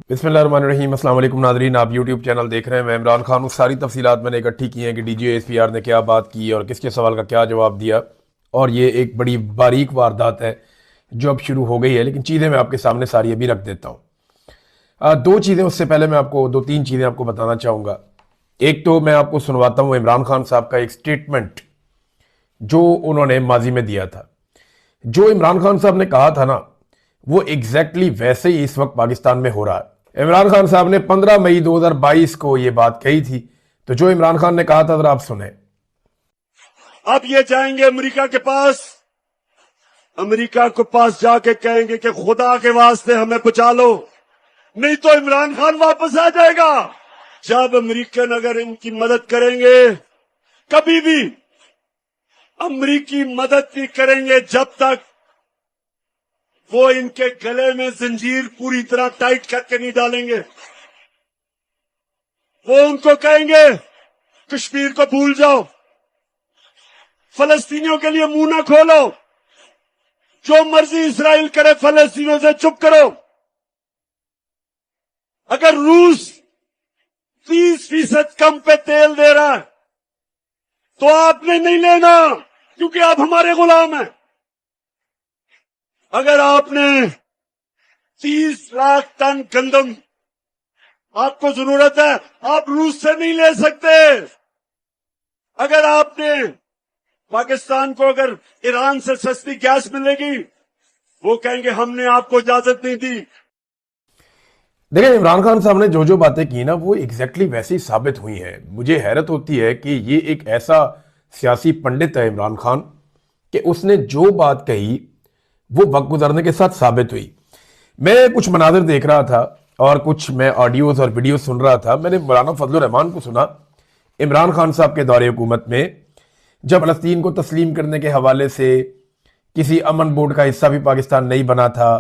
बिस्मिल्लाहिर्रहमानिर्रहीम। अस्सलाम वालेकुम नाज़रीन, आप यूट्यूब चैनल देख रहे हैं। मैं इमरान खान हूँ। सारी तफसीलात मैंने इकट्ठी की हैं कि DGSPR ने क्या बात की और किसके सवाल का क्या जवाब दिया। और ये एक बड़ी बारीक वारदात है जो अब शुरू हो गई है, लेकिन चीज़ें मैं आपके सामने सारी अभी रख देता हूँ। दो चीज़ें उससे पहले मैं आपको दो तीन चीज़ें आपको बताना चाहूँगा। एक तो मैं आपको सुनवाता हूँ इमरान खान साहब का एक स्टेटमेंट जो उन्होंने माजी में दिया था। जो इमरान खान साहब ने कहा था ना, वो एग्जैक्टली वैसे ही इस वक्त पाकिस्तान में हो रहा है। इमरान खान साहब ने 15 मई 2022 को ये बात कही थी। तो जो इमरान खान ने कहा था जरा आप सुने। अब ये जाएंगे अमेरिका के पास, अमेरिका के पास जाके कहेंगे कि खुदा के वास्ते हमें बचा लो, नहीं तो इमरान खान वापस आ जाएगा। जब अमेरिकन अगर इनकी मदद करेंगे, कभी भी अमेरिकी मदद नहीं करेंगे जब तक वो इनके गले में जंजीर पूरी तरह टाइट करके नहीं डालेंगे। वो उनको कहेंगे कश्मीर को भूल जाओ, फलस्तीनियों के लिए मुंह ना खोलो, जो मर्जी इसराइल करे फलस्तीनियों से चुप करो। अगर रूस 30% कम पे तेल दे रहा है तो आपने नहीं लेना, क्योंकि आप हमारे गुलाम हैं। अगर आपने 30 लाख टन गंदम आपको जरूरत है, आप रूस से नहीं ले सकते। अगर आपने पाकिस्तान को अगर ईरान से सस्ती गैस मिलेगी, वो कहेंगे हमने आपको इजाजत नहीं दी। देखिए, इमरान खान साहब ने जो जो बातें की ना, वो एग्जैक्टली वैसी साबित हुई हैं। मुझे हैरत होती है कि ये एक ऐसा सियासी पंडित है इमरान खान कि उसने जो बात कही वो वक्त गुजरने के साथ साबित हुई। मैं कुछ मनाजिर देख रहा था और कुछ मैं ऑडियोज और वीडियो सुन रहा था। मैंने मौलाना फजलुर रहमान को सुना इमरान खान साहब के दौरे हुकूमत में, जब फलस्तीन को तस्लीम करने के हवाले से किसी अमन बोर्ड का हिस्सा भी पाकिस्तान नहीं बना था।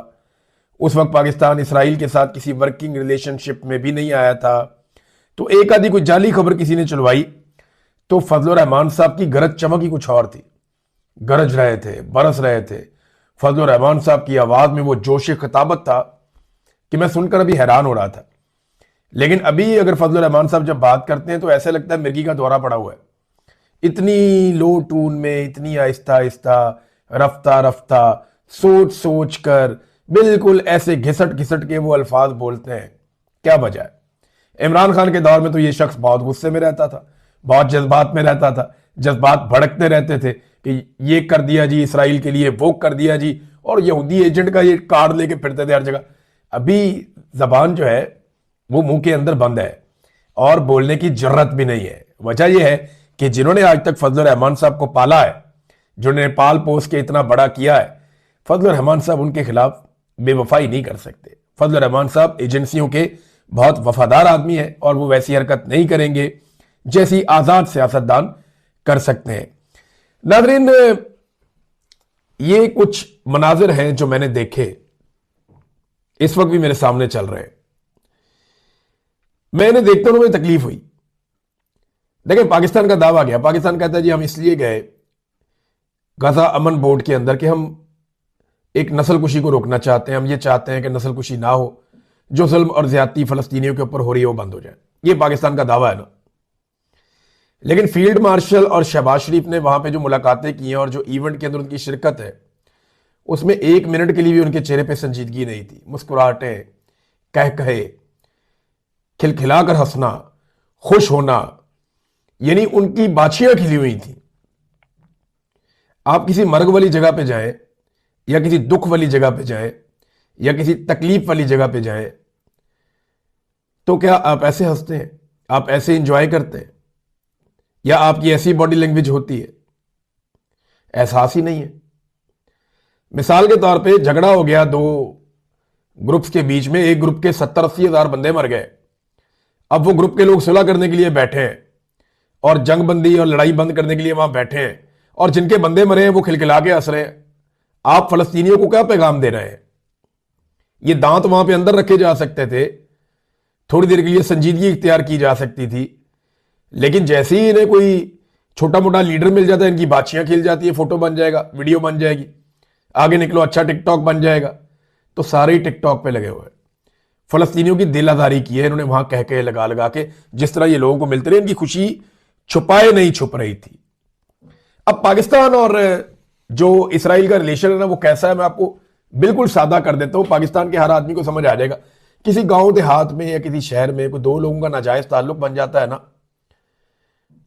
उस वक्त पाकिस्तान इसराइल के साथ किसी वर्किंग रिलेशनशिप में भी नहीं आया था। तो एक आधी कोई जाली खबर किसी ने चलवाई तो फजलुर रहमान साहब की गरज चमक ही कुछ और थी। गरज रहे थे, बरस रहे थे। फजलुर रहमान साहब की आवाज में वो जोश खिताबत था कि मैं सुनकर अभी हैरान हो रहा था। लेकिन अभी अगर फजलुर रहमान साहब जब बात करते हैं तो ऐसा लगता है मिर्गी का दौरा पड़ा हुआ है। इतनी लो टून में, इतनी आहिस्ता आहिस्ता, रफ्ता रफ्ता, सोच सोच कर, बिल्कुल ऐसे घिसट घिसट के वो अल्फाज बोलते हैं। क्या वजह है? इमरान खान के दौर में तो ये शख्स बहुत गुस्से में रहता था, बहुत जज्बात में रहता था, जज्बात भड़कते रहते थे कि ये कर दिया जी इसराइल के लिए, वो कर दिया जी, और यहूदी एजेंट का ये कार्ड लेके फिरते थे हर जगह। अभी जबान जो है वो मुंह के अंदर बंद है और बोलने की जरूरत भी नहीं है। वजह यह है कि जिन्होंने आज तक फजलुर रहमान साहब को पाला है, जिन्होंने पाल पोस के इतना बड़ा किया है, फजलुर रहमान साहब उनके खिलाफ बेवफाई नहीं कर सकते। फजलुर रहमान साहब एजेंसियों के बहुत वफादार आदमी है और वो वैसी हरकत नहीं करेंगे जैसी आजाद सियासतदान कर सकते हैं। नाज़रीन, ये कुछ मनाजिर हैं जो मैंने देखे, इस वक्त भी मेरे सामने चल रहे हैं। मैंने देखते हुए मुझे तकलीफ हुई। देखिए, पाकिस्तान का दावा गया, पाकिस्तान कहता है जी हम इसलिए गए गजा अमन बोर्ड के अंदर कि हम एक नस्लकुशी को रोकना चाहते हैं। हम ये चाहते हैं कि नस्लकुशी ना हो, जो जुल्म और ज्यादती फलस्तीनियों के ऊपर हो रही है वो बंद हो जाए। ये पाकिस्तान का दावा है ना। लेकिन फील्ड मार्शल और शहबाज शरीफ ने वहां पे जो मुलाकातें की हैं और जो इवेंट के अंदर उनकी शिरकत है, उसमें एक मिनट के लिए भी उनके चेहरे पे संजीदगी नहीं थी। मुस्कुराहटें, कह कहे, खिलखिलाकर हंसना, खुश होना, यानी उनकी बाछियां खिली हुई थी। आप किसी मर्ग वाली जगह पे जाएं या किसी दुख वाली जगह पे जाएं या किसी तकलीफ वाली जगह पे जाएं, तो क्या आप ऐसे हंसते हैं? आप ऐसे इंजॉय करते हैं? या आपकी ऐसी बॉडी लैंग्वेज होती है? एहसास ही नहीं है। मिसाल के तौर पे झगड़ा हो गया दो ग्रुप्स के बीच में, एक ग्रुप के 70-80 हजार बंदे मर गए। अब वो ग्रुप के लोग सुलह करने के लिए बैठे हैं और जंग बंदी और लड़ाई बंद करने के लिए वहां बैठे हैं, और जिनके बंदे मरे हैं वो खिलखिला के हंस रहे हैं। आप फलस्तीनियों को क्या पैगाम दे रहे हैं? ये दांत वहां पे अंदर रखे जा सकते थे, थोड़ी देर के लिए संजीदगी इख्तियार की जा सकती थी, लेकिन जैसे ही इन्हें कोई छोटा मोटा लीडर मिल जाता है, इनकी बाछियां खिल जाती है, फोटो बन जाएगा, वीडियो बन जाएगी, आगे निकलो अच्छा टिकटॉक बन जाएगा, तो सारे ही टिकटॉक पे लगे हुए हैं। फलस्तीनियों की दिल आजारी की है इन्होंने वहां कह के लगा लगा के, जिस तरह ये लोगों को मिलते रहे, इनकी खुशी छुपाए नहीं छुप रही थी। अब पाकिस्तान और जो इसराइल का रिलेशन है ना, वो कैसा है मैं आपको बिल्कुल सादा कर देता हूं, पाकिस्तान के हर आदमी को समझ आ जाएगा। किसी गांव देहात में या किसी शहर में कोई दो लोगों का नाजायज ताल्लुक बन जाता है ना,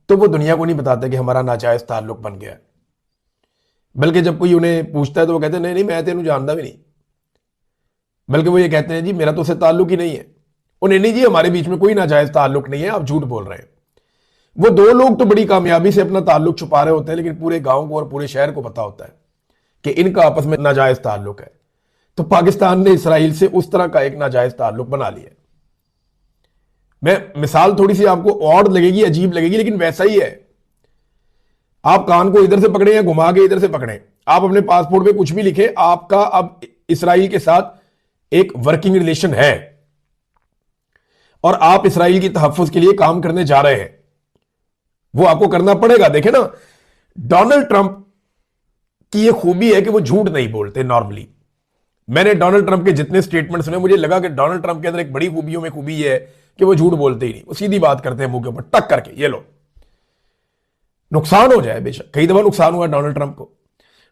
तो वो दुनिया को नहीं बताते कि हमारा नाजायज ताल्लुक बन गया है। बल्कि जब कोई उन्हें पूछता है तो वो कहते हैं नहीं नहीं मैं तेनू जानता भी नहीं। बल्कि वो ये कहते हैं जी मेरा तो उससे ताल्लुक ही नहीं है। उन्हें नहीं जी हमारे बीच में कोई नाजायज ताल्लुक नहीं है, आप झूठ बोल रहे हैं। वो दो लोग तो बड़ी कामयाबी से अपना ताल्लुक छुपा रहे होते हैं, लेकिन पूरे गांव को और पूरे शहर को पता होता है कि इनका आपस में नाजायज ताल्लुक है। तो पाकिस्तान ने इसराइल से उस तरह का एक नाजायज ताल्लुक बना लिया। मैं मिसाल थोड़ी सी आपको और लगेगी, अजीब लगेगी, लेकिन वैसा ही है। आप कान को इधर से पकड़े या घुमा के इधर से पकड़े, आप अपने पासपोर्ट पे कुछ भी लिखे, आपका अब इसराइल के साथ एक वर्किंग रिलेशन है और आप इसराइल की तहफ्फुज के लिए काम करने जा रहे हैं, वो आपको करना पड़ेगा। देखे ना, डोनाल्ड ट्रंप की यह खूबी है कि वो झूठ नहीं बोलते नॉर्मली। मैंने डोनाल्ड ट्रंप के जितने स्टेटमेंट सुने, मुझे लगा कि डोनाल्ड ट्रंप के अंदर एक बड़ी खूबियों में खूबी यह है कि वो झूठ बोलते ही नहीं, वो सीधी बात करते हैं मुंह के ऊपर टक करके। ये लो, नुकसान हो जाए बेशक, कई दफा नुकसान हुआ डोनाल्ड ट्रंप को।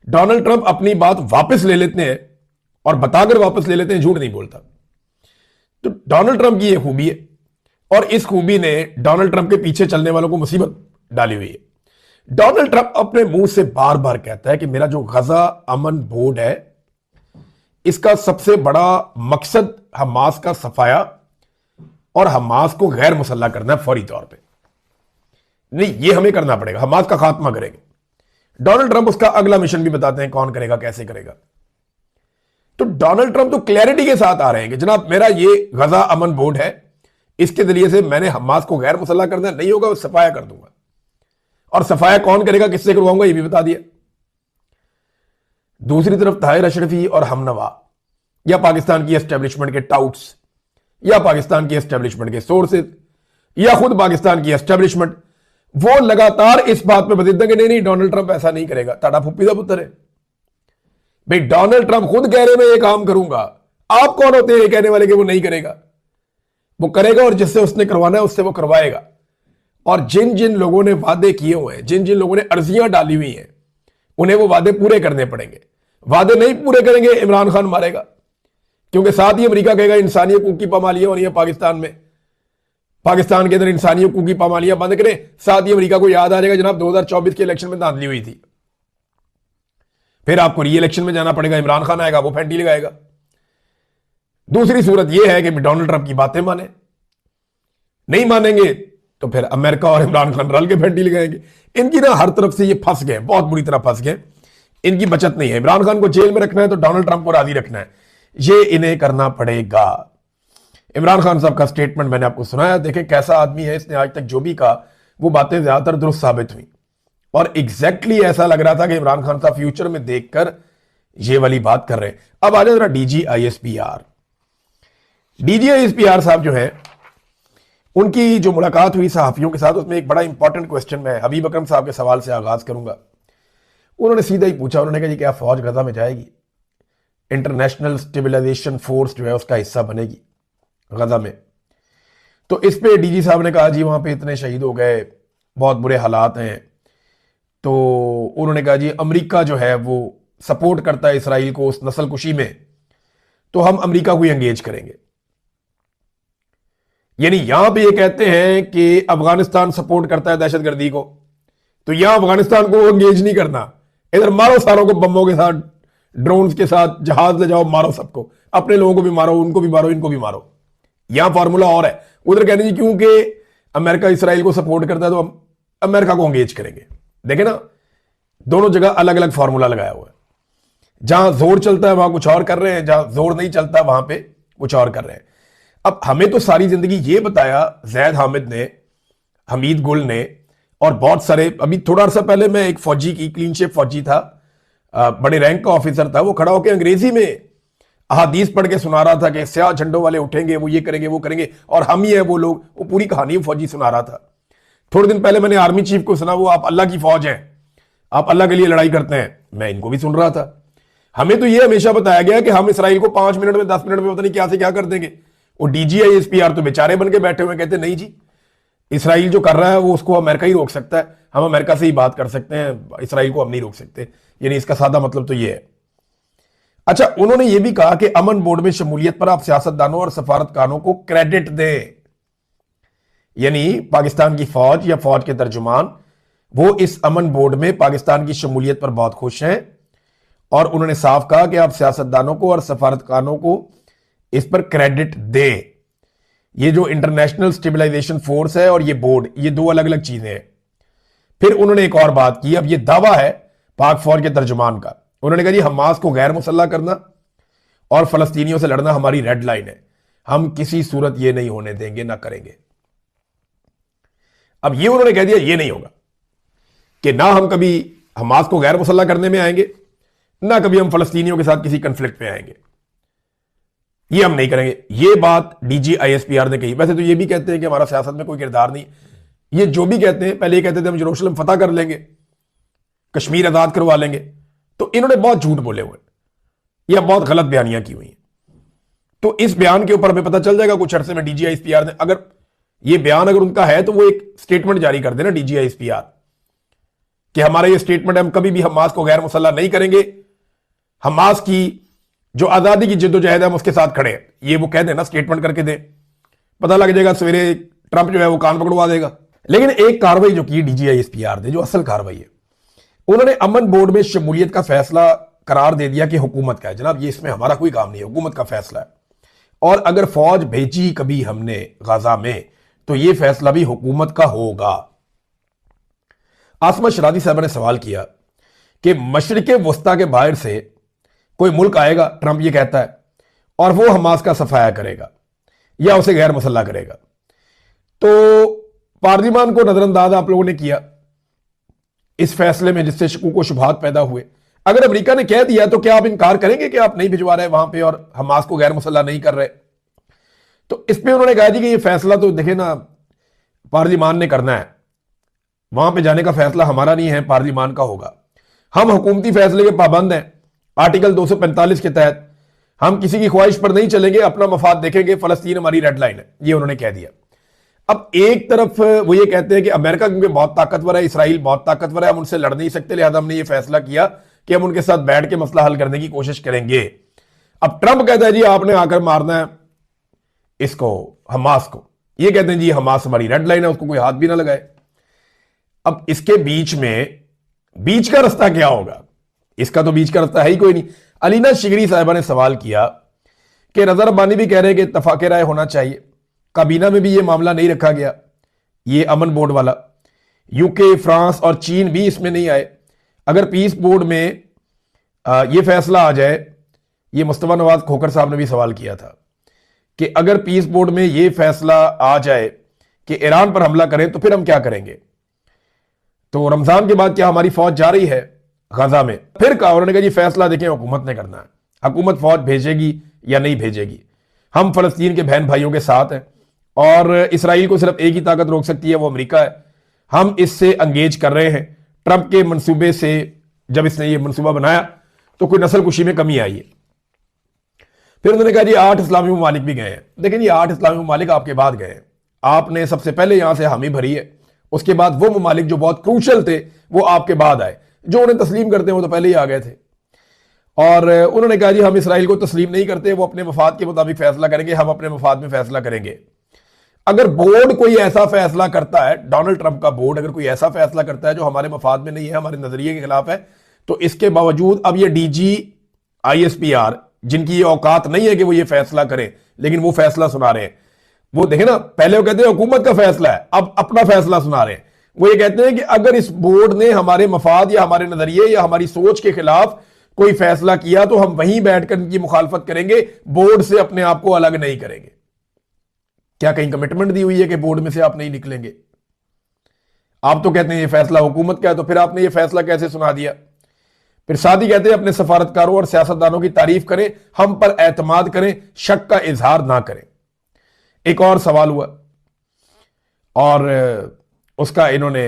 डोनाल्ड ट्रंप अपनी बात वापस ले लेते हैं और बताकर वापस ले लेते हैं, झूठ नहीं बोलता। तो डोनाल्ड ट्रंप की यह खूबी है और इस खूबी ने डोनाल्ड ट्रंप के पीछे चलने वालों को मुसीबत डाली हुई है। डोनाल्ड ट्रंप अपने मुंह से बार बार कहता है कि मेरा जो गजा अमन बोर्ड है, इसका सबसे बड़ा मकसद हमास का सफाया और हमास को गैर मुसल्ला करना है फौरी तौर पे। नहीं, ये हमें करना पड़ेगा, हमास का खात्मा करेंगे। डोनाल्ड ट्रंप उसका अगला मिशन भी बताते हैं कौन करेगा, कैसे करेगा। तो डोनाल्ड ट्रंप तो क्लैरिटी के साथ आ रहे हैं कि जनाब मेरा ये गजा अमन बोर्ड है, इसके जरिए से मैंने हमास को गैर मुसल्ला करना नहीं होगा, सफाया कर दूंगा। और सफाया कौन करेगा, किससे करवाऊंगा, ये भी बता दिया। दूसरी तरफ ताहिर अशरफी और हमनवा या पाकिस्तान की एस्टेब्लिशमेंट के टाउट्स या पाकिस्तान की एस्टेब्लिशमेंट के सोर्सेज या खुद पाकिस्तान की एस्टेब्लिशमेंट, वो लगातार इस बात पे बदलते कि नहीं नहीं डोनाल्ड ट्रंप ऐसा नहीं करेगा, ताड़ा फुप्पी का पुत्र है। भाई डोनाल्ड ट्रंप खुद कह रहे मैं ये काम करूंगा, आप कौन होते हैं ये कहने वाले कि वो नहीं करेगा? वो करेगा और जिससे उसने करवाना है उससे वो करवाएगा। और जिन जिन लोगों ने वादे किए हुए हैं, जिन जिन लोगों ने अर्जियां डाली हुई हैं, उन्हें वो वादे पूरे करने पड़ेंगे। वादे नहीं पूरे करेंगे इमरान खान मारेगा, क्योंकि साथ ही अमेरिका कहेगा इंसानी हकूक की पामालियां हो रही है पाकिस्तान में, पाकिस्तान के अंदर इंसानी हकूक की पामालियां बंद करें। साथ ही अमेरिका को याद आ जाएगा जनाब 2024 के इलेक्शन में धांधली हुई थी, फिर आपको री इलेक्शन में जाना पड़ेगा, इमरान खान आएगा, वो फैंटी लगाएगा। दूसरी सूरत यह है कि डोनाल्ड ट्रंप की बातें माने, नहीं मानेंगे तो फिर अमेरिका और इमरान खान रल के फैंटी लगाएंगे। इनकी ना हर तरफ से ये फंस गए, बहुत बुरी तरह फंस गए, इनकी बचत नहीं है। इमरान खान को जेल में रखना है तो डोनाल्ड ट्रंप को राजी रखना है, ये इन्हें करना पड़ेगा। इमरान खान साहब का स्टेटमेंट मैंने आपको सुनाया, देखें कैसा आदमी है, इसने आज तक जो भी कहा वो बातें ज्यादातर दुरुस्त साबित हुई और एग्जैक्टली ऐसा लग रहा था कि इमरान खान साहब फ्यूचर में देखकर ये वाली बात कर रहे हैं। अब आ जाए जरा डीजीआईएसपीआर साहब जो है, उनकी जो मुलाकात हुई सहाफियों के साथ, उसमें एक बड़ा इंपॉर्टेंट क्वेश्चन मैं हबीब अकरम साहब के सवाल से आगाज करूंगा। उन्होंने सीधा ही पूछा, उन्होंने कहा जी क्या फौज गजा में जाएगी? इंटरनेशनल स्टेबलाइजेशन फोर्स जो है उसका हिस्सा बनेगी गजा में? तो इस पे डीजी साहब ने कहा जी वहां पे इतने शहीद हो गए, बहुत बुरे हालात हैं। तो उन्होंने कहा जी अमेरिका जो है वो सपोर्ट करता है इसराइल को उस नस्लकुशी में, तो हम अमेरिका को एंगेज करेंगे। यानी यहां पे ये कहते हैं कि अफगानिस्तान सपोर्ट करता है दहशतगर्दी को, तो यहां अफगानिस्तान को एंगेज नहीं करना, इधर मारो सारों को बमों के साथ, ड्रोन्स के साथ, जहाज ले जाओ, मारो सबको, अपने लोगों को भी मारो, उनको भी मारो, इनको भी मारो। यहां फॉर्मूला और है। उधर कहने जी क्योंकि अमेरिका इसराइल को सपोर्ट करता है तो हम अमेरिका को एंगेज करेंगे। देखे ना, दोनों जगह अलग अलग फॉर्मूला लगाया हुआ है। जहां जोर चलता है वहां कुछ और कर रहे हैं, जहां जोर नहीं चलता वहां पे कुछ और कर रहे हैं। अब हमें तो सारी जिंदगी ये बताया जैद हामिद ने, हमीद गुल ने और बहुत सारे, अभी थोड़ा अर्सा पहले मैं एक फौजी की, क्लीन शेप फौजी था, बड़े रैंक का ऑफिसर था, वो खड़ा होकर अंग्रेजी में अहादीस पढ़ के सुना रहा था कि स्याह झंडों वाले उठेंगे, वो ये करेंगे वो करेंगे और हम ही है वो लोग, वो पूरी कहानी फौजी सुना रहा था। थोड़े दिन पहले मैंने आर्मी चीफ को सुना, वो आप अल्लाह की फौज हैं, आप अल्लाह के लिए लड़ाई करते हैं, मैं इनको भी सुन रहा था। हमें तो ये हमेशा बताया गया कि हम इसराइल को 5 मिनट में 10 मिनट में पता नहीं क्या से क्या कर देंगे। वो DGISPR तो बेचारे बन के बैठे हुए, कहते नहीं जी, इसराइल जो कर रहा है वो उसको अमेरिका ही रोक सकता है, हम अमेरिका से ही बात कर सकते हैं, इसराइल को हम नहीं रोक सकते। यानी इसका सादा मतलब तो ये है। अच्छा, उन्होंने ये भी कहा कि अमन बोर्ड में शमूलियत पर आप सियासतदानों और सफारतखानों को क्रेडिट दें। यानी पाकिस्तान की फौज या फौज के तर्जुमान वो इस अमन बोर्ड में पाकिस्तान की शमूलियत पर बहुत खुश हैं, और उन्होंने साफ कहा कि आप सियासतदानों को और सफारतखानों को इस पर क्रेडिट दें। ये जो इंटरनेशनल स्टेबलाइजेशन फोर्स है और ये बोर्ड, ये दो अलग अलग चीजें हैं। फिर उन्होंने एक और बात की, अब ये दावा है पाक फौज के तर्जुमान का। उन्होंने कहा जी हमास को गैर मुसल्लह करना और फलस्तीनियों से लड़ना हमारी रेड लाइन है, हम किसी सूरत ये नहीं होने देंगे, ना करेंगे। अब ये उन्होंने कह दिया ये नहीं होगा कि ना हम कभी हमास को गैर मुसल्लह करने में आएंगे, ना कभी हम फलस्तीनियों के साथ किसी कंफ्लिक्ट में आएंगे, ये हम नहीं करेंगे। ये बात DGISPR ने कही। वैसे तो ये भी कहते हैं कि हमारा सियासत में कोई किरदार नहीं। ये जो भी कहते हैं, पहले ये कहते थे हम यरूशलेम फतह कर लेंगे, कश्मीर आजाद करवा लेंगे, तो इन्होंने बहुत झूठ बोले हुए या बहुत गलत बयानियां की हुई हैं। तो इस बयान के ऊपर हमें पता चल जाएगा कुछ अरसे में DGISPR ने, अगर ये बयान अगर उनका है तो वो एक स्टेटमेंट जारी कर देना DGISPR कि हमारा ये स्टेटमेंट है, हम कभी भी हमास को गैर मुसल्लह नहीं करेंगे, हमास की जो आजादी की जिद्दोजहद है हम उसके साथ खड़े हैं। ये वो कह देना, स्टेटमेंट करके दे, पता लग जाएगा सवेरे ट्रंप जो है वो कान पकड़वा देगा। लेकिन एक कार्रवाई जो की DGISPR ने, जो असल कार्रवाई है, उन्होंने अमन बोर्ड में शमूलियत का फैसला करार दे दिया कि हुकूमत का है। जनाब ये इसमें हमारा कोई काम नहीं है, हुकूमत का फैसला है, और अगर फौज भेजी कभी हमने गाजा में तो यह फैसला भी हुकूमत का होगा। आसमा शरादी साहब ने सवाल किया कि मशरिक वस्ता के बाहर से कोई मुल्क आएगा, ट्रंप ये कहता है, और वो हमास का सफाया करेगा या उसे गैर मुसल्लह करेगा, तो पार्लिमान को नजरअंदाज आप लोगों ने किया इस फैसले में, जिससे शकूक व शुबहात पैदा हुए। अगर अमेरिका ने कह दिया तो क्या आप इनकार करेंगे कि आप नहीं भिजवा रहे वहां पे और हमास को गैर मुसल्लह नहीं कर रहे? तो इस पे उन्होंने कहा जी कि ये फैसला तो देखे ना पार्लिमान ने करना है, वहां पे जाने का फैसला हमारा नहीं है, पार्लिमान का होगा। हम हुकूमती फैसले के पाबंद हैं, आर्टिकल 245 के तहत हम किसी की ख्वाहिश पर नहीं चलेंगे, अपना मफाद देखेंगे, फलस्तीन हमारी रेड लाइन है, ये उन्होंने कह दिया। अब एक तरफ वो ये कहते हैं कि अमेरिका क्योंकि बहुत ताकतवर है, इसराइल बहुत ताकतवर है, हम उनसे लड़ नहीं सकते, लिहाजा हमने ये फैसला किया कि हम उनके साथ बैठ के मसला हल करने की कोशिश करेंगे। अब ट्रंप कहता है जी आपने आकर मारना है इसको, हमास को। ये कहते हैं जी हमास हमारी रेड लाइन है, उसको कोई हाथ भी ना लगाए। अब इसके बीच में बीच का रास्ता क्या होगा? इसका तो बीच का रास्ता है ही कोई नहीं। अलीना शिगरी साहिबा ने सवाल किया कि रजा रब्बानी भी कह रहे हैं कि इत्तफाक राय होना चाहिए, काबीना में भी ये मामला नहीं रखा गया, ये अमन बोर्ड वाला। यूके, फ्रांस और चीन भी इसमें नहीं आए। अगर पीस बोर्ड में ये फैसला आ जाए, ये मुस्तफा नवाज खोखर साहब ने भी सवाल किया था कि अगर पीस बोर्ड में ये फैसला आ जाए कि ईरान पर हमला करें तो फिर हम क्या करेंगे? तो रमजान के बाद क्या हमारी फौज जा रही है गाजा में? फिर कहा, उन्होंने कहा जी फैसला देखें हुकूमत ने करना है, हुकूमत फौज भेजेगी या नहीं भेजेगी। हम फलस्तीन के बहन भाइयों के साथ हैं और इसराइल को सिर्फ एक ही ताकत रोक सकती है, वो अमेरिका है। हम इससे एंगेज कर रहे हैं। ट्रंप के मंसूबे से जब इसने ये मंसूबा बनाया तो कोई नस्ल कुशी में कमी आई है। फिर उन्होंने कहा जी 8 इस्लामी ममालिक भी गए हैं। देखें ये 8 इस्लामी ममालिक आपके बाद गए हैं, आपने सबसे पहले यहां से हामी भरी है, उसके बाद वो ममालिक जो बहुत क्रूशल थे वो आपके बाद आए, जो उन्हें तस्लीम करते हैं वो तो पहले ही आ गए थे। और उन्होंने कहा जी हम इसराइल को तस्लीम नहीं करते, वो अपने मफाद के मुताबिक फैसला करेंगे, हम अपने मफाद में फैसला करेंगे। अगर बोर्ड कोई ऐसा फैसला करता है, डोनाल्ड ट्रंप का बोर्ड अगर कोई ऐसा फैसला करता है जो हमारे मफाद में नहीं है, हमारे नजरिए के खिलाफ है, तो इसके बावजूद अब ये DGISPR जिनकी ये औकात नहीं है कि वो ये फैसला करें, लेकिन वो फैसला सुना रहे हैं। वो देखे ना, पहले वो कहते हैं हुकूमत का फैसला है, अब अपना फैसला सुना रहे हैं। वो ये कहते हैं कि अगर इस बोर्ड ने हमारे मफाद या हमारे नजरिए या हमारी सोच के खिलाफ कोई फैसला किया तो हम वहीं बैठकर इनकी मुखालफत करेंगे, बोर्ड से अपने आप को अलग नहीं करेंगे। क्या कहीं कमिटमेंट दी हुई है कि बोर्ड में से आप नहीं निकलेंगे? आप तो कहते हैं ये फैसला हुकूमत का है, तो फिर आपने ये फैसला कैसे सुना दिया? फिर साथ ही कहते हैं अपने सफारतकारों और सियासतदानों की तारीफ करें, हम पर एतमाद करें, शक का इजहार ना करें। एक और सवाल हुआ और उसका इन्होंने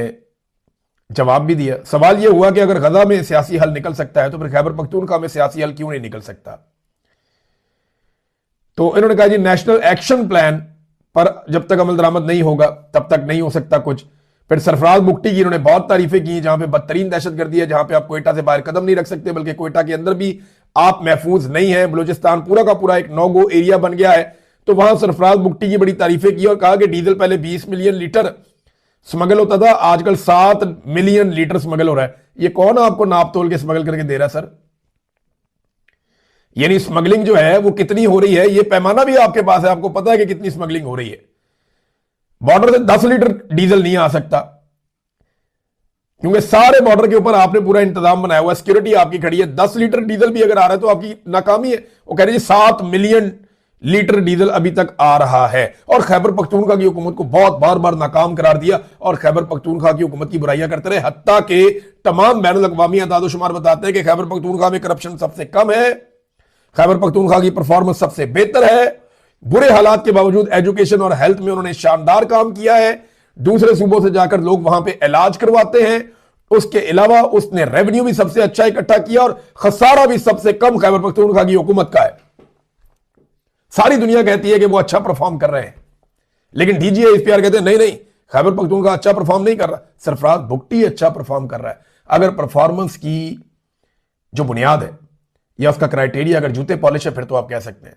जवाब भी दिया। सवाल यह हुआ कि अगर गजा में सियासी हल निकल सकता है तो फिर खैबर पख्तूनख्वा में सियासी हल क्यों नहीं निकल सकता? तो इन्होंने कहा जी नेशनल एक्शन प्लान पर जब तक अमल दरामद नहीं होगा तब तक नहीं हो सकता कुछ। फिर सरफराज बुगटी की इन्होंने बहुत तारीफें की, जहां पे बदतरीन दहशतगर्दी है, जहां पे आप क्वेटा से बाहर कदम नहीं रख सकते, बल्कि क्वेटा के अंदर भी आप महफूज नहीं है, बलूचिस्तान पूरा का पूरा एक नो गो एरिया बन गया है। तो वहां सरफराज बुगटी की बड़ी तारीफें की और कहा कि डीजल पहले 20 मिलियन लीटर स्मगल होता था, आजकल 7 मिलियन लीटर स्मगल हो रहा है। ये कौन आपको नाप तोल के स्मगल करके दे रहा है सर? यानी स्मगलिंग जो है वो कितनी हो रही है, ये पैमाना भी आपके पास है, आपको पता है कि कितनी स्मगलिंग हो रही है। बॉर्डर से 10 लीटर डीजल नहीं आ सकता, क्योंकि सारे बॉर्डर के ऊपर आपने पूरा इंतजाम बनाया हुआ है, सिक्योरिटी आपकी खड़ी है। 10 लीटर डीजल भी अगर आ रहा है तो आपकी नाकामी है। वो कह रहे हैं 7 मिलियन लीटर डीजल अभी तक आ रहा है, और खैबर पख्तूनख्वा की हुकूमत को बहुत बार बार नाकाम करार दिया, और खैबर पख्तूनख्वा की हुकूमत की बुराइयां करते रहे। हत्ता के तमाम बैनुल अक़वामी अदाद-ओ-शुमार बताते हैं कि खैबर पख्तूनख्वा में करप्शन सबसे कम है, खैबर पख्तूनख्वा की परफॉर्मेंस सबसे बेहतर है। बुरे हालात के बावजूद एजुकेशन और हेल्थ में उन्होंने शानदार काम किया है। दूसरे सूबों से जाकर लोग वहां पे इलाज करवाते हैं। उसके अलावा उसने रेवेन्यू भी सबसे अच्छा इकट्ठा किया, और खसारा भी सबसे कम खैबर पख्तूनख्वा की हुकूमत का है। सारी दुनिया कहती है कि वो अच्छा परफॉर्म कर रहे हैं, लेकिन डीजीआई एसपीआर कहते हैं नहीं नहीं, खैबर पख्तूनख्वा अच्छा परफॉर्म नहीं कर रहा, सरफराज बुगटी अच्छा परफॉर्म कर रहा है। अगर परफॉर्मेंस की जो बुनियाद है या उसका क्राइटेरिया अगर जूते पॉलिश है फिर तो आप कह सकते हैं,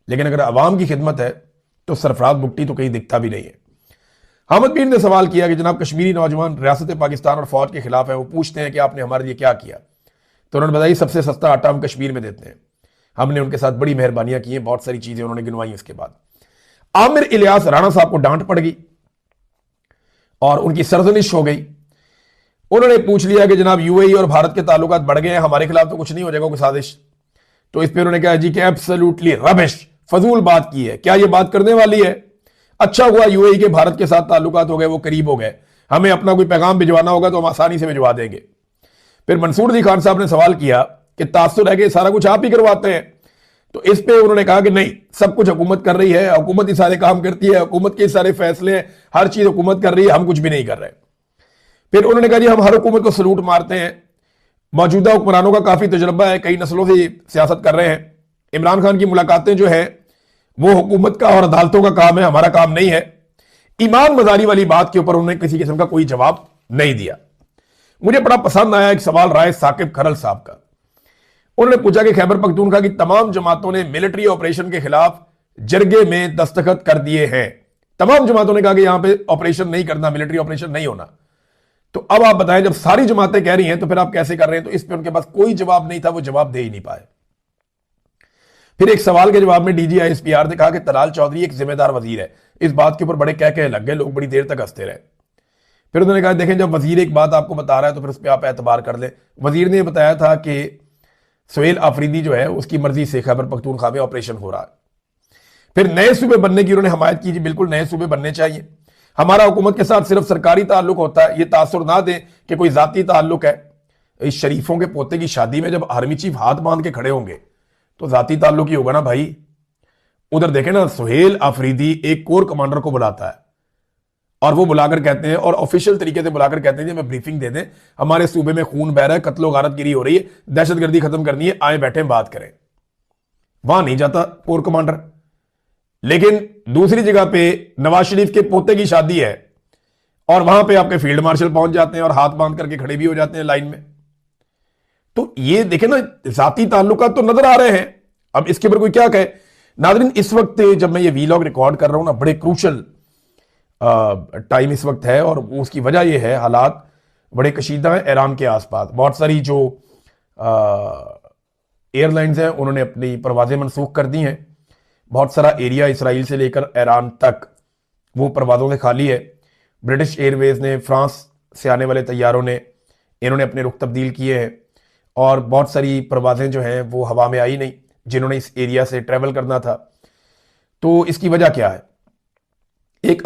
लेकिन अगर अवाम की खिदमत है तो सरफराज बुगटी तो कहीं दिखता भी नहीं है। हामिद मीर ने सवाल किया कि जनाब कश्मीरी नौजवान रियासत पाकिस्तान और फौज के खिलाफ है, वो पूछते हैं कि आपने हमारे लिए क्या किया, तो उन्होंने बताया सबसे सस्ता आटा हम कश्मीर में देते हैं, हमने उनके साथ बड़ी मेहरबानियां की हैं, बहुत सारी चीजें उन्होंने गिनवाई। उसके बाद आमिर इलियास राणा साहब को डांट पड़ गई और उनकी सरजनिश हो गई। उन्होंने पूछ लिया कि जनाब यूएई और भारत के ताल्लुकात बढ़ गए हैं, हमारे खिलाफ तो कुछ नहीं हो जाएगा कोई साजिश। तो इस पर उन्होंने कहा जी कि एब्सोल्युटली रबिश, फजूल बात की है, क्या ये बात करने वाली है? अच्छा हुआ यूएई के भारत के साथ ताल्लुकात हो गए, वो करीब हो गए, हमें अपना कोई पैगाम भिजवाना होगा तो हम आसानी से भिजवा देंगे। फिर मंसूर दी खान साहब ने सवाल किया कि तासुर है कि सारा कुछ आप ही करवाते हैं, तो इस पे उन्होंने कहा कि नहीं, सब कुछ हुकूमत कर रही है, हुकूमत ही सारे काम करती है, हुकूमत के सारे फैसले, हर चीज हुकूमत कर रही है, हम कुछ भी नहीं कर रहे। फिर उन्होंने कहा जी हम हर हुकूमत को सलूट मारते हैं, मौजूदा हुक्मरानों का काफी तजुर्बा है, कई नस्लों से सियासत कर रहे हैं, इमरान खान की मुलाकातें जो है वो हुकूमत का और अदालतों का काम है, हमारा काम नहीं है। ईमान मजारी वाली बात के ऊपर उन्होंने किसी किस्म का कोई जवाब नहीं दिया। मुझे बड़ा पसंद आया एक सवाल राय साकिब खरल साहब का। उन्होंने पूछा कि खैबर पख्तूनख्वा की तमाम जमातों ने मिलिट्री ऑपरेशन के खिलाफ जरगे में दस्तखत कर दिए हैं, तमाम जमातों ने कहा कि यहां पे ऑपरेशन नहीं करना, मिलिट्री ऑपरेशन नहीं होना। तो अब आप बताएं, जब सारी जमातें कह रही हैं तो फिर आप कैसे कर रहे हैं? तो इस पर उनके पास कोई जवाब नहीं था, वो जवाब दे ही नहीं पाए। फिर एक सवाल के जवाब में डीजीआई एसपीआर ने कहा कि तलाल चौधरी एक जिम्मेदार वजीर है। इस बात के ऊपर बड़े कह लग गए, लोग बड़ी देर तक हंसते रहे। फिर उन्होंने कहा देखें, जब वजीर एक बात आपको बता रहा है तो फिर उस पर आप एतबार कर लें। वजीर ने बताया था कि सुहेल आफरीदी जो है उसकी मर्जी से खैबर पख्तूनख्वा में ऑपरेशन हो रहा है। फिर नए सूबे बनने की उन्होंने हमायत की, बिल्कुल नए सूबे बनने चाहिए, हमारा हुकूमत के साथ सिर्फ सरकारी ताल्लुक होता है, ये तासुर ना दें कि कोई जाती ताल्लुक है। इस शरीफों के पोते की शादी में जब आर्मी चीफ हाथ बांध के खड़े होंगे तो जाती ताल्लुक ही होगा ना भाई। उधर देखें ना, सुहेल आफरीदी एक कोर कमांडर को बुलाता है और वो बुलाकर कहते हैं, और ऑफिशियल तरीके से बुलाकर कहते हैं मैं ब्रीफिंग दे दें, हमारे सूबे में खून बह रहा है, कत्लो गारतगिरी हो रही है, दहशतगर्दी खत्म करनी है, आए बैठे बात करें। वहां नहीं जाता कोर कमांडर। लेकिन दूसरी जगह पे नवाज शरीफ के पोते की शादी है और वहां पे आपके फील्ड मार्शल पहुंच जाते हैं और हाथ बांध करके खड़े भी हो जाते हैं लाइन में। तो ये देखें ना, जाती ताल्लुकात तो नजर आ रहे हैं। अब इसके ऊपर कोई क्या कहे? नाज़रीन, इस वक्त जब मैं ये वीलॉग रिकॉर्ड कर रहा हूं ना, बड़े क्रूशल टाइम इस वक्त है, और उसकी वजह यह है हालात बड़े कशीदा हैं ईरान के आसपास। बहुत सारी जो एयरलाइंस हैं उन्होंने अपनी परवाजें मनसूख कर दी हैं। बहुत सारा एरिया इसराइल से लेकर ईरान तक वो परवाजों से खाली है। ब्रिटिश एयरवेज ने, फ्रांस से आने वाले तैयारों ने, इन्होंने अपने रुख तब्दील किए हैं, और बहुत सारी परवाजें जो हैं वो हवा में आई नहीं जिन्होंने इस एरिया से ट्रैवल करना था। तो इसकी वजह क्या है? एक